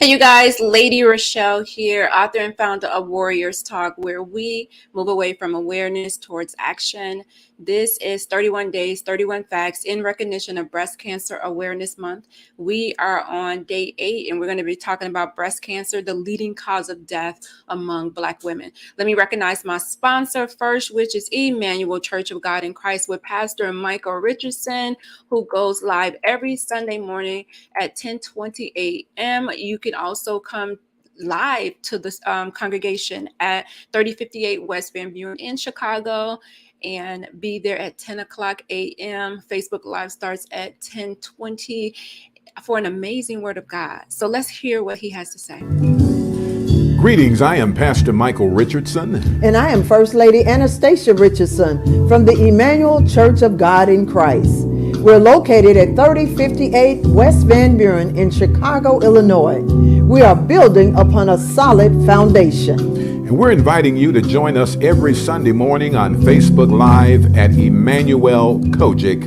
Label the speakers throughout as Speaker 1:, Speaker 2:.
Speaker 1: Hey, you guys, Lady ReShell here, author and founder of Warriors Talk, where we move away from awareness towards action. This is 31 Days, 31 Facts in recognition of Breast Cancer Awareness Month. We are on day 8, and we're going to be talking about breast cancer, the leading cause of death among Black women. Let me recognize my sponsor first, which is Emmanuel Church of God in Christ with Pastor Michael Richardson, who goes live every Sunday morning at 10:20 a.m. You can also come live to this congregation at 3058 West Van Buren in Chicago and be there at 10 o'clock a.m. Facebook Live starts at 10:20 for an amazing word of God. So let's hear what he has to say.
Speaker 2: Greetings, I am Pastor Michael Richardson.
Speaker 3: And I am First Lady Anastasia Richardson from the Emmanuel Church of God in Christ. We're located at 3058 West Van Buren in Chicago, Illinois. We are building upon a solid foundation.
Speaker 2: And we're inviting you to join us every Sunday morning on Facebook Live at Emmanuel Kojic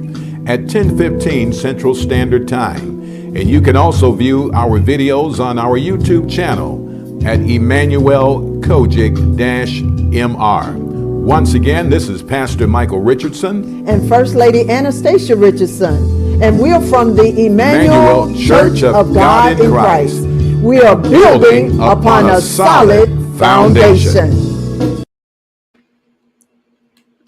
Speaker 2: at 10:15 Central Standard Time. And you can also view our videos on our YouTube channel at Emmanuel Kojic-MR. Once again, this is Pastor Michael Richardson
Speaker 3: and First Lady Anastasia Richardson. And we are from the Emmanuel Church of God in Christ. We are building upon a solid foundation.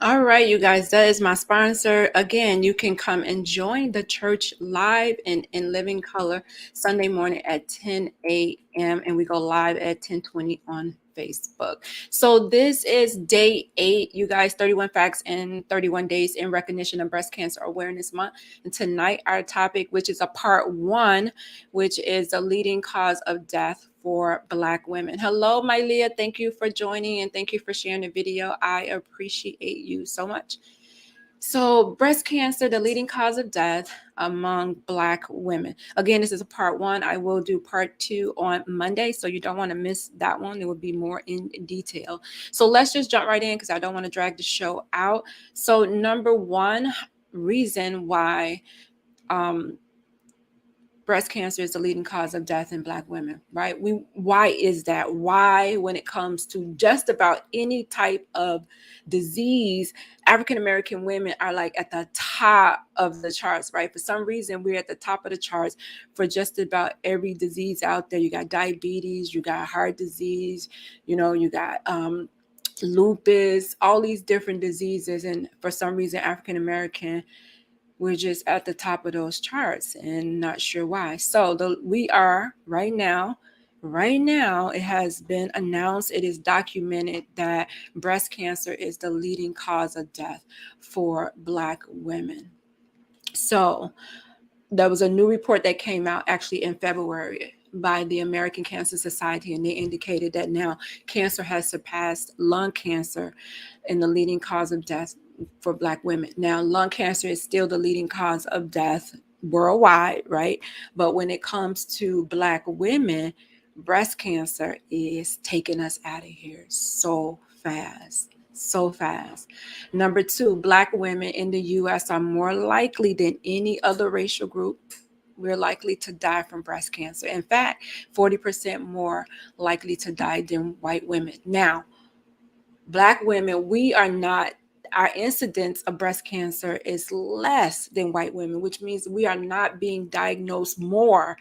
Speaker 1: All right, you guys, that is my sponsor. Again, you can come and join the church live in living color Sunday morning at 10 a.m. and we go live at 10:20 on Facebook. So this is day 8, you guys, 31 facts in 31 days in recognition of Breast Cancer Awareness Month. And tonight our topic, which is a part 1, which is the leading cause of death for Black women. Hello, my Leah. Thank you for joining and thank you for sharing the video. I appreciate you so much. So breast cancer, the leading cause of death among Black women. Again, this is a part 1. I will do part 2 on Monday, so you don't want to miss that one. It will be more in detail. So let's just jump right in because I don't want to drag the show out. So number 1 reason why breast cancer is the leading cause of death in Black women, right? Why is that? Why, when it comes to just about any type of disease, African-American women are like at the top of the charts, right? For some reason, we're at the top of the charts for just about every disease out there. You got diabetes, you got heart disease, you got lupus, all these different diseases. And for some reason, African-American, we're just at the top of those charts and not sure why. So we are right now, it has been announced, it is documented that breast cancer is the leading cause of death for Black women. So there was a new report that came out actually in February by the American Cancer Society, and they indicated that now cancer has surpassed lung cancer in the leading cause of death for Black women. Now, lung cancer is still the leading cause of death worldwide, right? But when it comes to Black women, breast cancer is taking us out of here so fast. So fast. Number 2, Black women in the U.S. are more likely than any other racial group. We're likely to die from breast cancer. In fact, 40% more likely to die than white women. Now, Black women, our incidence of breast cancer is less than white women, which means we are not being diagnosed more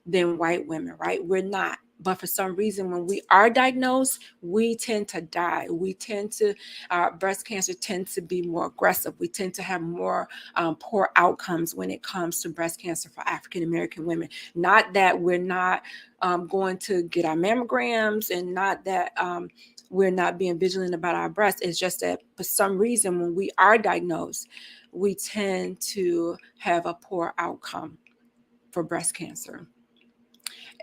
Speaker 1: than white women, right? We're not. But for some reason, when we are diagnosed, we tend to die. Breast cancer tends to be more aggressive. We tend to have more poor outcomes when it comes to breast cancer for African-American women. Not that we're not going to get our mammograms, and not that we're not being vigilant about our breasts. It's just that for some reason, when we are diagnosed, we tend to have a poor outcome for breast cancer.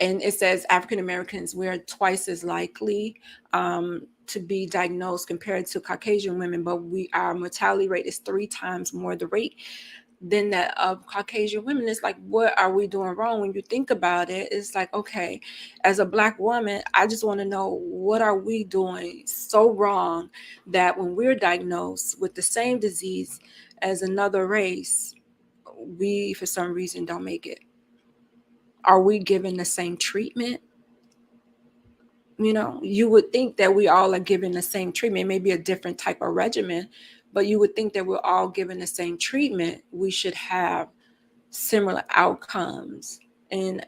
Speaker 1: And it says African Americans, we're twice as likely to be diagnosed compared to Caucasian women, but our mortality rate is 3 times more the rate than that of Caucasian women. It's like, what are we doing wrong? When you think about it, it's like, okay, as a Black woman, I just want to know, what are we doing so wrong that when we're diagnosed with the same disease as another race, we, for some reason, don't make it? Are we given the same treatment? You would think that we all are given the same treatment, maybe a different type of regimen, but you would think that we're all given the same treatment. We should have similar outcomes. And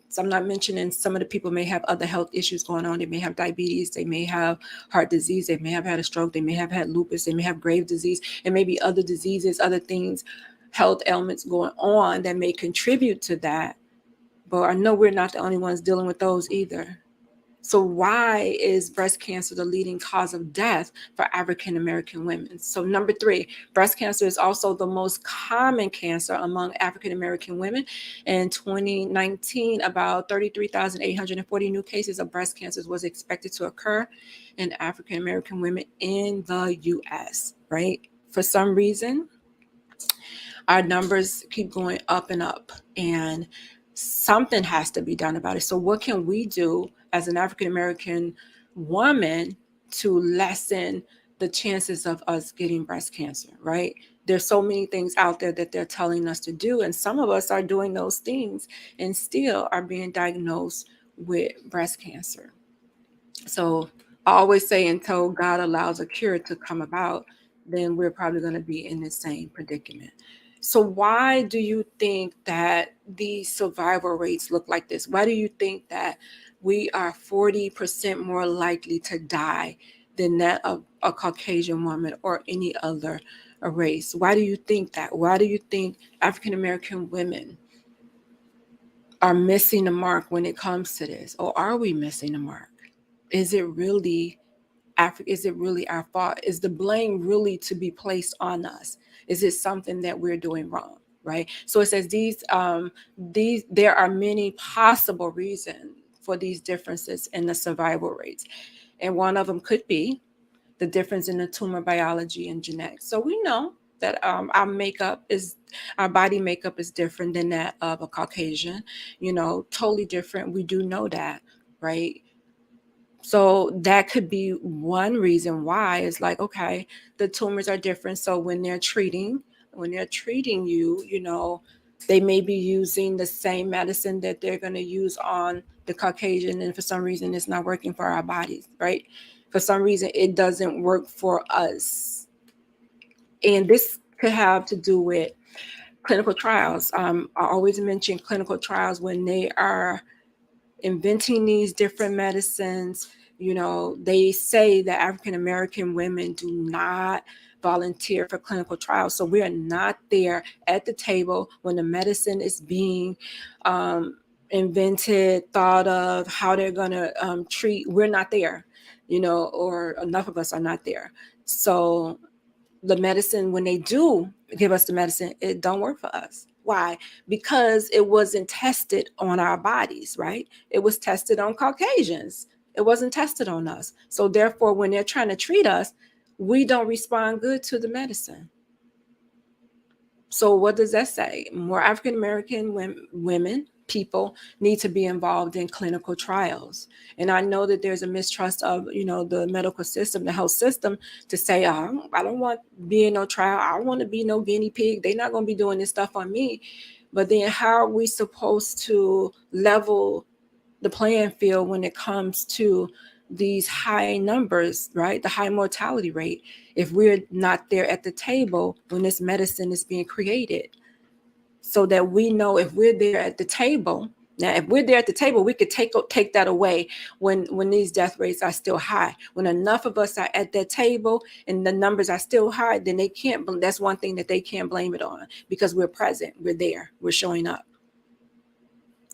Speaker 1: so I'm not mentioning some of the people may have other health issues going on. They may have diabetes, they may have heart disease, they may have had a stroke, they may have had lupus, they may have grave disease, and maybe other diseases, other things, health ailments going on that may contribute to that. But I know we're not the only ones dealing with those either. So why is breast cancer the leading cause of death for African American women? So number 3, breast cancer is also the most common cancer among African American women. In 2019, about 33,840 new cases of breast cancer was expected to occur in African American women in the US, right? For some reason, our numbers keep going up and up, and something has to be done about it. So what can we do as an African American woman to lessen the chances of us getting breast cancer, right? There's so many things out there that they're telling us to do, and some of us are doing those things and still are being diagnosed with breast cancer. So I always say, until God allows a cure to come about, then we're probably going to be in the same predicament. So why do you think that the survival rates look like this? Why do you think that we are 40% more likely to die than that of a Caucasian woman or any other race? Why do you think that? Why do you think African American women are missing the mark when it comes to this? Or are we missing the mark? Is it really Is it really our fault? Is the blame really to be placed on us? Is it something that we're doing wrong? Right. So it says there are many possible reasons for these differences in the survival rates, and one of them could be the difference in the tumor biology and genetics. So we know that our body makeup is different than that of a Caucasian. Totally different. We do know that, right? So that could be one reason why it's like, okay, the tumors are different. So when they're treating you, they may be using the same medicine that they're going to use on the Caucasian, and for some reason it's not working for our bodies, right? For some reason it doesn't work for us. And this could have to do with clinical trials. I always mention clinical trials when they are inventing these different medicines. They say that African American women do not volunteer for clinical trials. So we are not there at the table when the medicine is being um, invented, thought of, how they're going to treat. We're not there, or enough of us are not there. So the medicine, when they do give us the medicine, it don't work for us. Why? Because it wasn't tested on our bodies, right? It was tested on Caucasians. It wasn't tested on us. So therefore, when they're trying to treat us, we don't respond good to the medicine. So what does that say? More African American women, people, need to be involved in clinical trials. And I know that there's a mistrust of, the medical system, the health system, to say, I don't want to be in no trial. I don't want to be no guinea pig. They're not going to be doing this stuff on me. But then how are we supposed to level the playing field when it comes to these high numbers, right? The high mortality rate, if we're not there at the table when this medicine is being created, so that we know if we're there at the table. Now, if we're there at the table, we could take that away when these death rates are still high. When enough of us are at that table and the numbers are still high, then they can't. That's one thing that they can't blame it on, because we're present, we're there, we're showing up.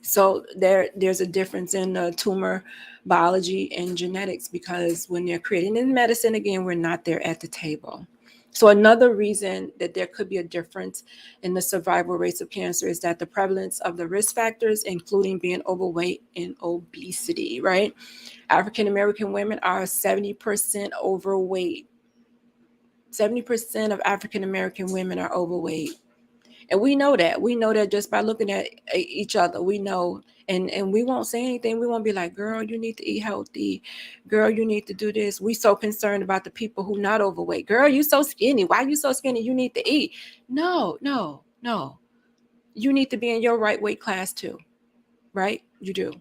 Speaker 1: So there's a difference in the tumor biology and genetics, because when they're creating in medicine, again, we're not there at the table. So another reason that there could be a difference in the survival rates of cancer is that the prevalence of the risk factors, including being overweight and obesity, right? African American women are 70% overweight. 70% of African American women are overweight. And we know that. We know that just by looking at each other. We know, and we won't say anything. We won't be like, girl, you need to eat healthy. Girl, you need to do this. We so concerned about the people who not overweight. Girl, you so skinny. Why you so skinny? You need to eat. No. You need to be in your right weight class too, right? You do.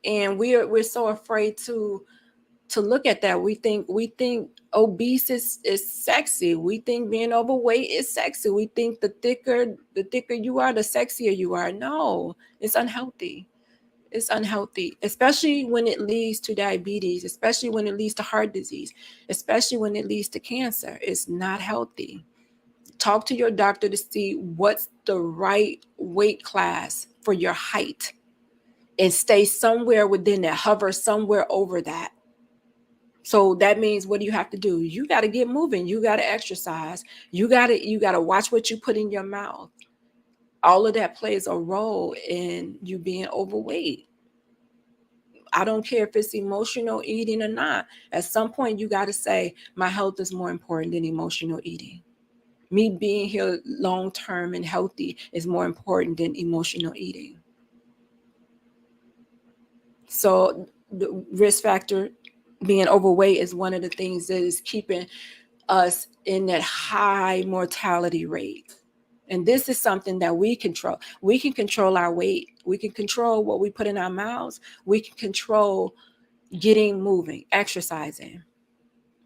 Speaker 1: And we're so afraid to look at that. We think obese is sexy. We think being overweight is sexy. We think the thicker you are, the sexier you are. No, it's unhealthy. It's unhealthy, especially when it leads to diabetes, especially when it leads to heart disease, especially when it leads to cancer. It's not healthy. Talk to your doctor to see what's the right weight class for your height, and stay somewhere within that, hover somewhere over that. So that means, what do you have to do? You got to get moving. You got to exercise. You got to watch what you put in your mouth. All of that plays a role in you being overweight. I don't care if it's emotional eating or not. At some point, you got to say, my health is more important than emotional eating. Me being here long term and healthy is more important than emotional eating. So the risk factor, being overweight, is one of the things that is keeping us in that high mortality rate. And this is something that we control. We can control our weight. We can control what we put in our mouths. We can control getting moving, exercising.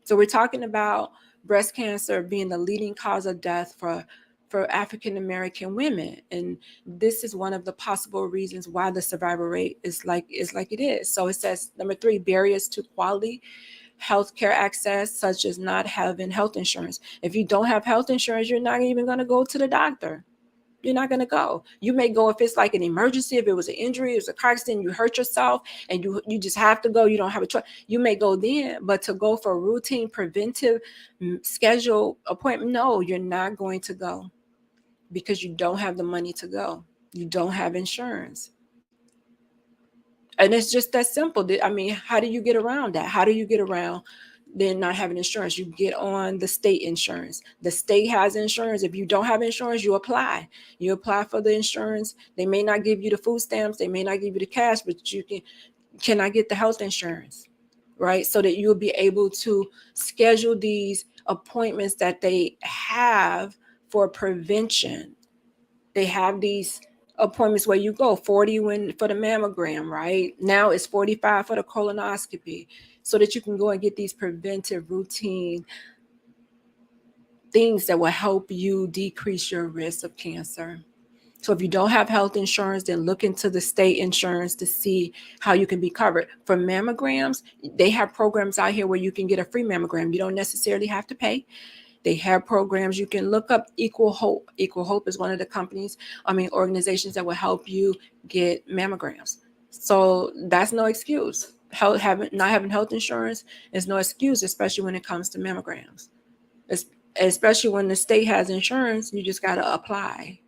Speaker 1: So we're talking about breast cancer being the leading cause of death for African American women, and this is one of the possible reasons why the survival rate is like it is. So it says, number 3, barriers to quality healthcare access, such as not having health insurance. If you don't have health insurance, you're not even going to go to the doctor. You're not going to go. You may go if it's like an emergency, if it was an injury, it was a car accident, you hurt yourself, and you just have to go. You don't have a choice. You may go then, but to go for a routine preventive schedule appointment, no, you're not going to go, because you don't have the money to go. You don't have insurance. And it's just that simple. I mean, how do you get around that? How do you get around then not having insurance? You get on the state insurance. The state has insurance. If you don't have insurance, you apply. You apply for the insurance. They may not give you the food stamps. They may not give you the cash, but you can I get the health insurance, right? So that you'll be able to schedule these appointments that they have for prevention. They have these appointments where you go 40 for the mammogram, right? Now it's 45 for the colonoscopy, so that you can go and get these preventive routine things that will help you decrease your risk of cancer. So if you don't have health insurance, then look into the state insurance to see how you can be covered. For mammograms, they have programs out here where you can get a free mammogram. You don't necessarily have to pay. They have programs. You can look up Equal Hope. Equal Hope is one of the organizations that will help you get mammograms. So that's no excuse. Not having health insurance is no excuse, especially when it comes to mammograms. Especially when the state has insurance, you just got to apply.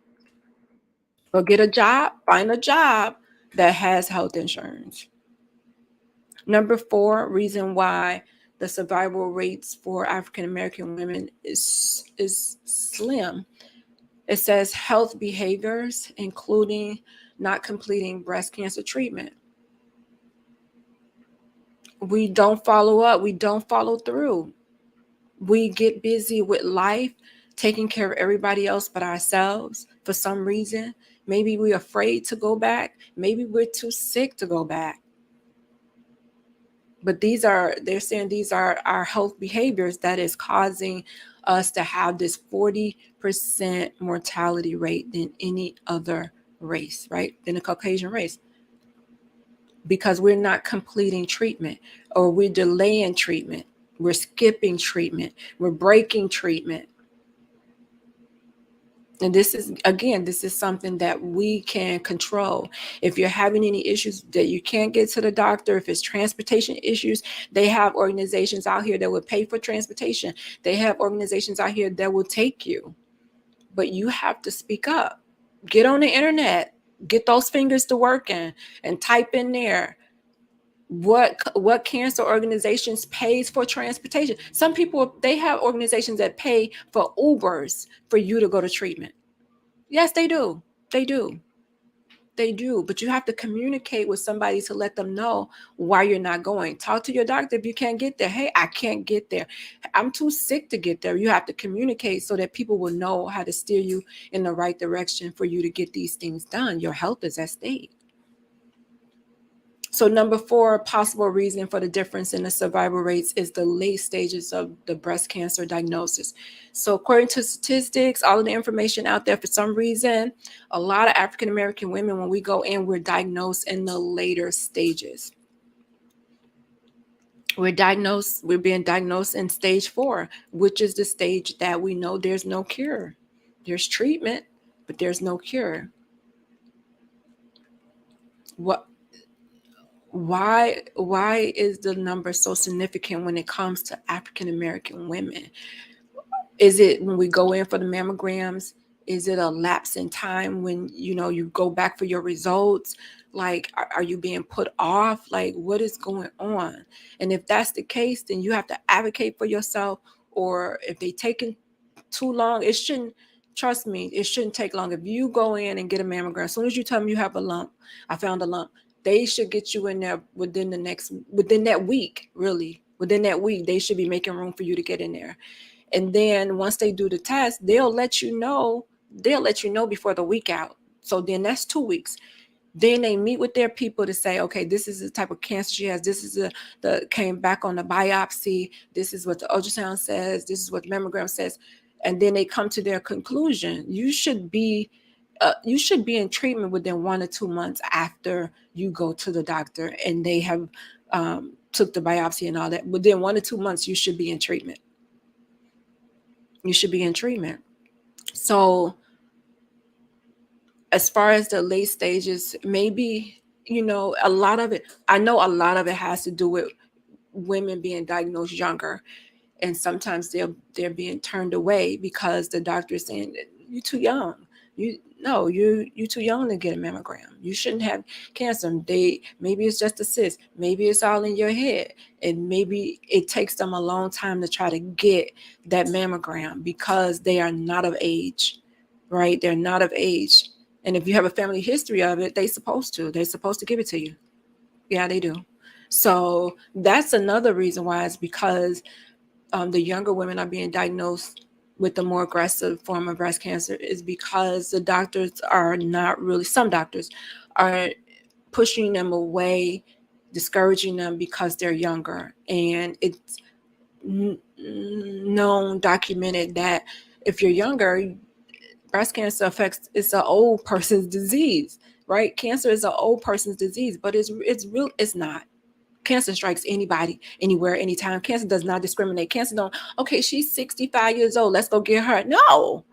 Speaker 1: Or get a job, find a job that has health insurance. Number 4, reason why the survival rates for African American women is slim. It says health behaviors, including not completing breast cancer treatment. We don't follow up. We don't follow through. We get busy with life, taking care of everybody else but ourselves for some reason. Maybe we're afraid to go back. Maybe we're too sick to go back. But they're saying these are our health behaviors that is causing us to have this 40% mortality rate than any other race, right? Than the Caucasian race. Because we're not completing treatment, or we're delaying treatment. We're skipping treatment. We're breaking treatment. And this is something that we can control. If you're having any issues that you can't get to the doctor, if it's transportation issues, they have organizations out here that will pay for transportation. They have organizations out here that will take you. But you have to speak up. Get on the internet. Get those fingers to working and type in there what cancer organizations pays for transportation. Some people, they have organizations that pay for Ubers for you to go to treatment. Yes, they do. They do. They do. But you have to communicate with somebody to let them know why you're not going. Talk to your doctor if you can't get there. Hey, I can't get there. I'm too sick to get there. You have to communicate so that people will know how to steer you in the right direction for you to get these things done. Your health is at stake. So number 4 possible reason for the difference in the survival rates is the late stages of the breast cancer diagnosis. So according to statistics, all of the information out there, for some reason, a lot of African American women, when we go in, we're diagnosed in the later stages. We're being diagnosed in stage 4, which is the stage that we know there's no cure. There's treatment, but there's no cure. What why is the number so significant when it comes to African American women? Is it when we go in for the mammograms? Is it a lapse in time when you go back for your results? Like, are you being put off? Like, what is going on? And if that's the case, then you have to advocate for yourself. Or if they taking too long, it shouldn't. Trust me, it shouldn't take long. If you go in and get a mammogram, as soon as you tell them you have a lump, I found a lump, they should get you in there within that week. Really, within that week, they should be making room for you to get in there. And then once they do the test, they'll let you know before the week out. So then that's 2 weeks. Then they meet with their people to say, okay, this is the type of cancer she has. This is the came back on the biopsy. This is what the ultrasound says. This is what the mammogram says. And then they come to their conclusion. You should be in treatment within 1 or 2 months after you go to the doctor and they have took the biopsy and all that. Within 1 or 2 months, you should be in treatment. You should be in treatment. So as far as the late stages, maybe, a lot of it has to do with women being diagnosed younger. And sometimes they're being turned away because the doctor is saying, you're too young. You're too young to get a mammogram. You shouldn't have cancer. Maybe it's just a cyst. Maybe it's all in your head. And maybe it takes them a long time to try to get that mammogram because they are not of age, right? They're not of age. And if you have a family history of it, they're supposed to give it to you. Yeah, they do. So that's another reason why. It's because the younger women are being diagnosed with the more aggressive form of breast cancer is because the doctors are not really, some doctors are pushing them away, discouraging them because they're younger. And it's known, documented that if you're younger, breast cancer it's an old person's disease, right? Cancer is an old person's disease, but it's real. It's not. Cancer strikes anybody, anywhere, anytime. Cancer does not discriminate. Cancer don't, okay, she's 65 years old, let's go get her. No,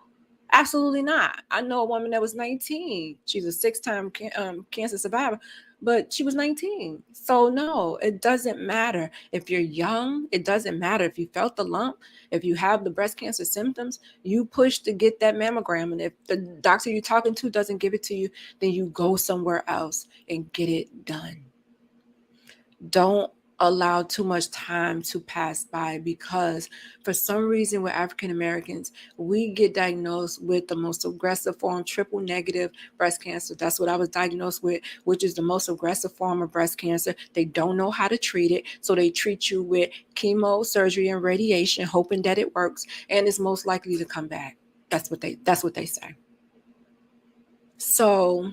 Speaker 1: absolutely not. I know a woman that was 19. She's a 6-time cancer survivor, but she was 19. So no, it doesn't matter if you're young. It doesn't matter if you felt the lump. If you have the breast cancer symptoms, you push to get that mammogram. And if the doctor you're talking to doesn't give it to you, then you go somewhere else and get it done. Don't allow too much time to pass by, because for some reason with African Americans, we get diagnosed with the most aggressive form, triple negative breast cancer. That's what I was diagnosed with, which is the most aggressive form of breast cancer. They don't know how to treat it, so they treat you with chemo, surgery, and radiation, hoping that it works, and it's most likely to come back. That's what they say. So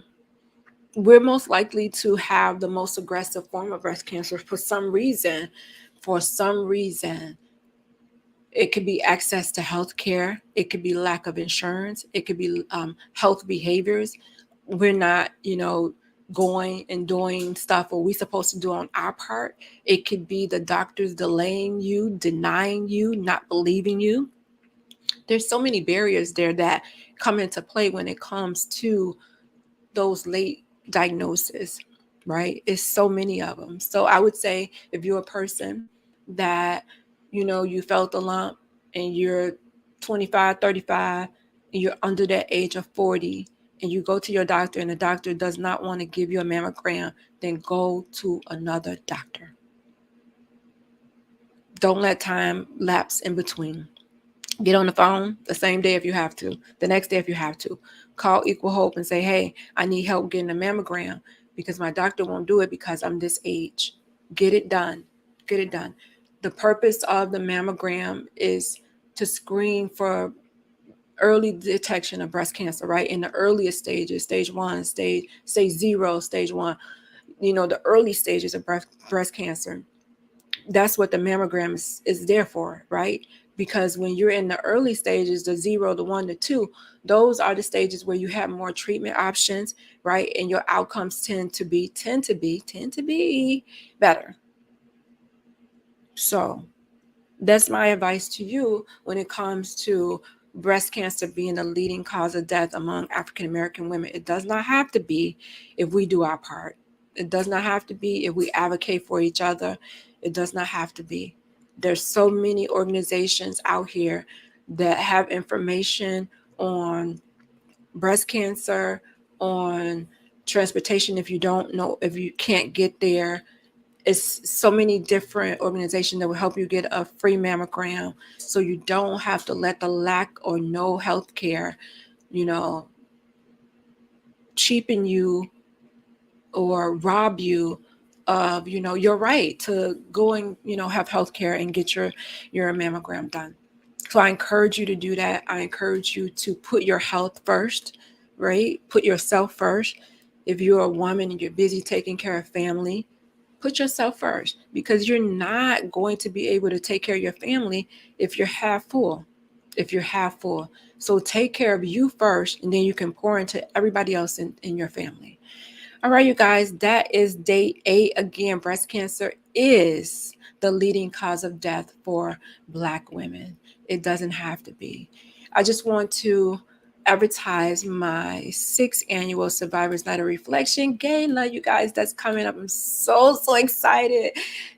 Speaker 1: we're most likely to have the most aggressive form of breast cancer for some reason. It could be access to health care. It could be lack of insurance. It could be health behaviors. We're not, going and doing stuff what we're supposed to do on our part. It could be the doctors delaying you, denying you, not believing you. There's so many barriers there that come into play when it comes to those late diagnosis, right? It's so many of them. So I would say if you're a person that, you felt a lump and you're 25, 35, and you're under that age of 40, and you go to your doctor and the doctor does not want to give you a mammogram, then go to another doctor. Don't let time lapse in between. Get on the phone the same day if you have to, the next day if you have to. Call Equal Hope and say, hey, I need help getting a mammogram because my doctor won't do it because I'm this age. Get it done. Get it done. The purpose of the mammogram is to screen for early detection of breast cancer, right? In the earliest stages, stage 1, stage 0, stage 1. the early stages of breast cancer. That's what the mammogram is there for, right? Because when you're in the early stages, the 0, the 1, the 2, those are the stages where you have more treatment options, right? And your outcomes tend to be better. So that's my advice to you when it comes to breast cancer being the leading cause of death among African American women. It does not have to be if we do our part. It does not have to be if we advocate for each other. It does not have to be. There's so many organizations out here that have information on breast cancer, on transportation if you don't know, if you can't get there. It's so many different organizations that will help you get a free mammogram, so you don't have to let the lack or no health care, you know, cheapen you or rob you of, your right to go and, have health care and get your mammogram done. So I encourage you to do that. I encourage you to put your health first, right? Put yourself first. If you're a woman and you're busy taking care of family, put yourself first, because you're not going to be able to take care of your family if you're half full. If you're half full. So take care of you first, and then you can pour into everybody else in your family. All right, you guys, that is day 8. Again, breast cancer is the leading cause of death for Black women. It doesn't have to be. I just want to advertise my 6th annual Survivors Night of Reflection Gala, you guys, that's coming up. I'm so excited.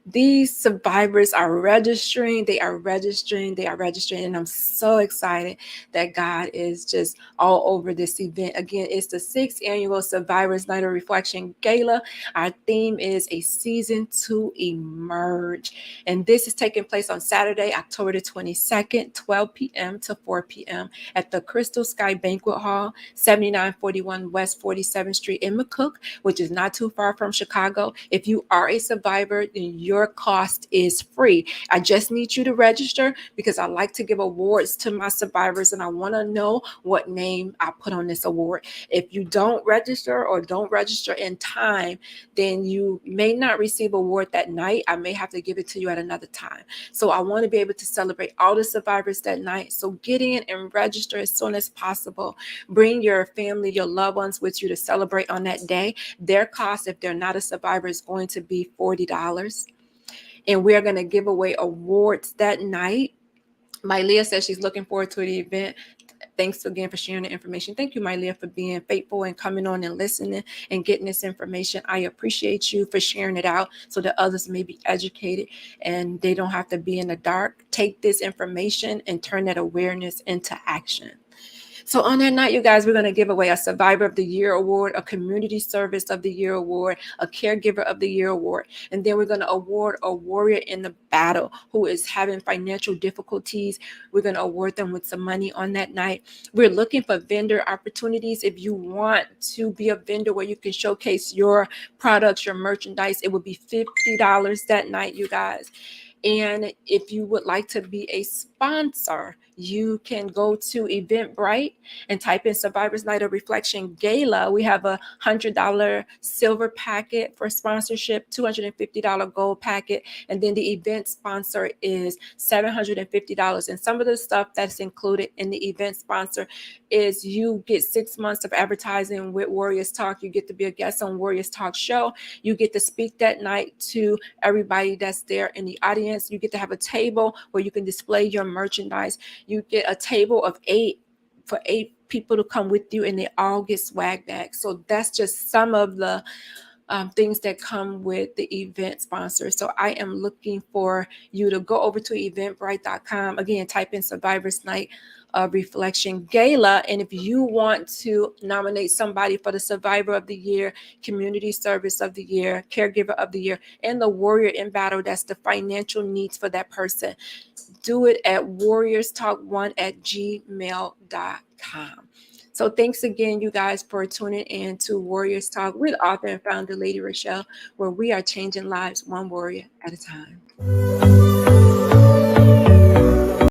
Speaker 1: These survivors are registering. They are registering. They are registering. And I'm so excited that God is just all over this event. Again, it's the 6th annual Survivors Night of Reflection Gala. Our theme is a season to emerge. And this is taking place on Saturday, October the 22nd, 12 p.m. to 4 p.m. at the Crystal Sky Banquet Hall, 7941 West 47th Street in McCook, which is not too far from Chicago. If you are a survivor, then your cost is free. I just need you to register, because I like to give awards to my survivors, and I want to know what name I put on this award. If you don't register or don't register in time, then you may not receive award that night. I may have to give it to you at another time. So I want to be able to celebrate all the survivors that night. So get in and register as soon as possible. Bring your family, your loved ones with you to celebrate on that day. Their cost, if they're not a survivor, is going to be $40. And we're going to give away awards that night. Mylea says she's looking forward to the event. Thanks again for sharing the information. Thank you, Mylea, for being faithful and coming on and listening and getting this information. I appreciate you for sharing it out so that others may be educated and they don't have to be in the dark. Take this information and turn that awareness into action. So on that night, you guys, we're going to give away a Survivor of the Year award, a Community Service of the Year award, a Caregiver of the Year award, and then we're going to award a warrior in the battle who is having financial difficulties. We're going to award them with some money on that night. We're looking for vendor opportunities. If you want to be a vendor where you can showcase your products, your merchandise, it would be $50 that night, you guys. And if you would like to be a sponsor, you can go to Eventbrite and type in Survivors Night of Reflection Gala. We have a $100 silver packet for sponsorship, $250 gold packet, and then the event sponsor is $750. And some of the stuff that's included in the event sponsor is you get 6 months of advertising with Warriors Talk. You get to be a guest on Warriors Talk show. You get to speak that night to everybody that's there in the audience. You get to have a table where you can display your merchandise. You get a table of 8 for 8 people to come with you, and they all get swag bags. So that's just some of the things that come with the event sponsor. So I am looking for you to go over to eventbrite.com. Again, type in Survivors Night of Reflection Gala. And if you want to nominate somebody for the Survivor of the Year, Community Service of the Year, Caregiver of the Year, and the Warrior in Battle, that's the financial needs for that person, do it at warriorstalk1@gmail.com. So thanks again, you guys, for tuning in to Warriors Talk with author and founder Lady ReShell, where we are changing lives one warrior at a time.